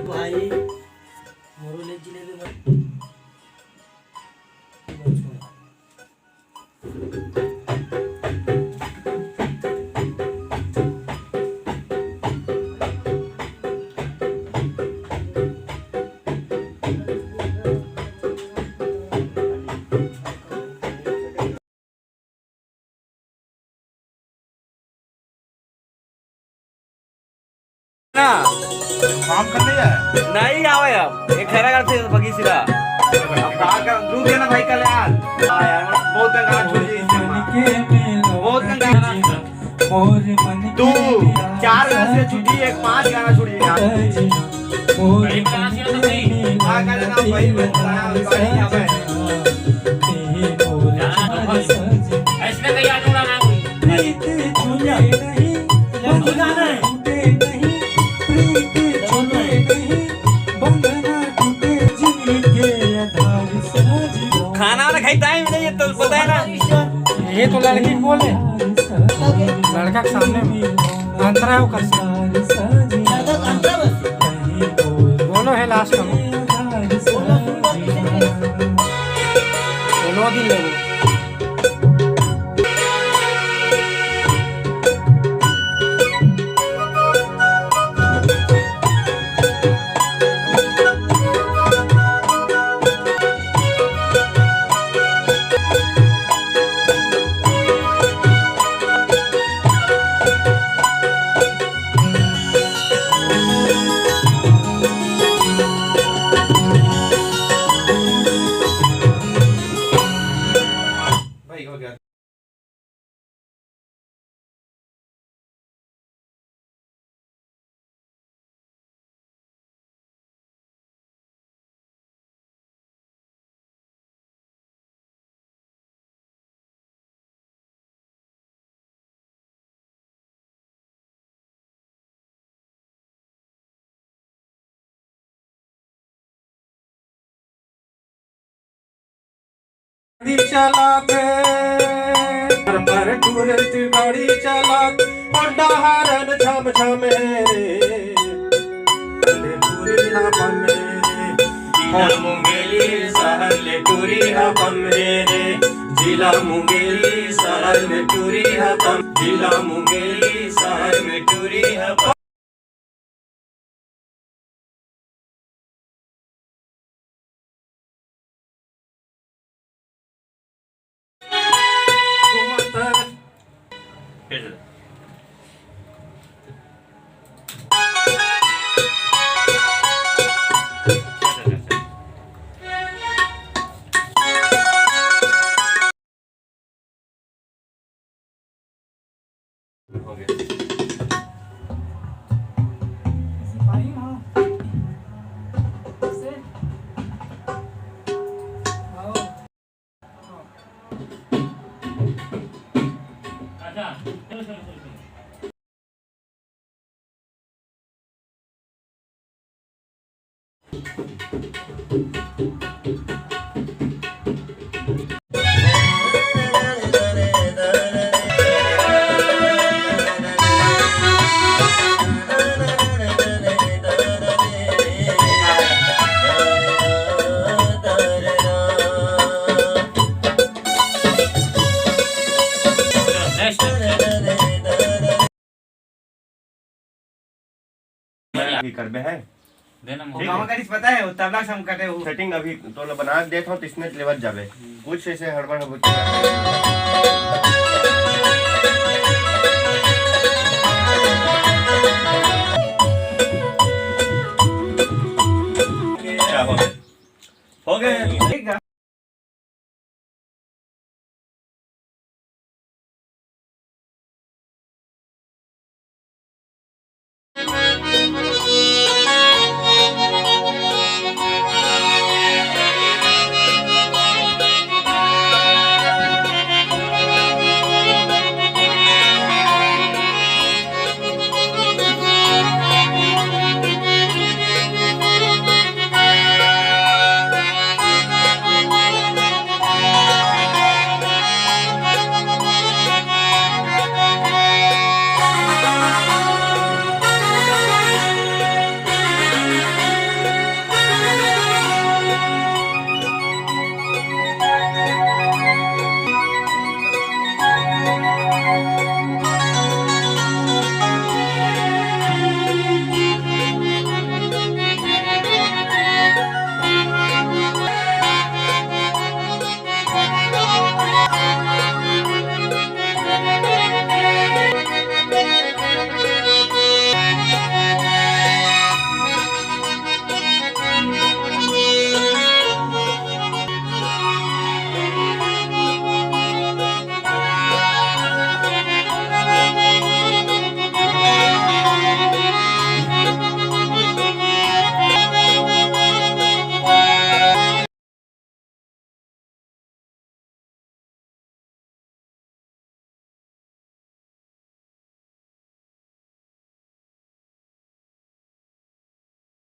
भाई मोरू ले जिलेबी में ना काम कर लिया है? नहीं आवे अब एक खैरा करते बगी सिरा अब कहा कर दूध देना भाई कल यार यार बहुत गाना छोड़ दी बहुत गाना तू 4 गाना से छुट्टी एक 5 गाना छोड़ी यार भाई गाना सिया तो नहीं आ कर ना भाई बताया गाड़ी यहां पे ऐसे में कहीं आजूड़ा ना खाना वाला खाई टाइम नहीं है तो पता है ना ये तो लड़की बोले लड़का के सामने अंतरा है वो कर दोनों है लास्ट में दोनों दिन ले भाई हो गया चलाते पर टूरिस्ट गाड़ी चलाते और डहारन छम छम ले टूरी ना पमे जिला मुंगेली शहर ले टूरी हम मेरे जिला मुंगेली शहर में टूरी हम जिला मुंगेली शहर में टूरी हम हो गया अच्छा चलो चलो चलो अभी कर बे है देना वो गाँव का पता है वो तबला से हम करते हो सेटिंग अभी तो बना के देता हूँ तो इसने लेवल जावे कुछ ऐसे हड़बड़ हो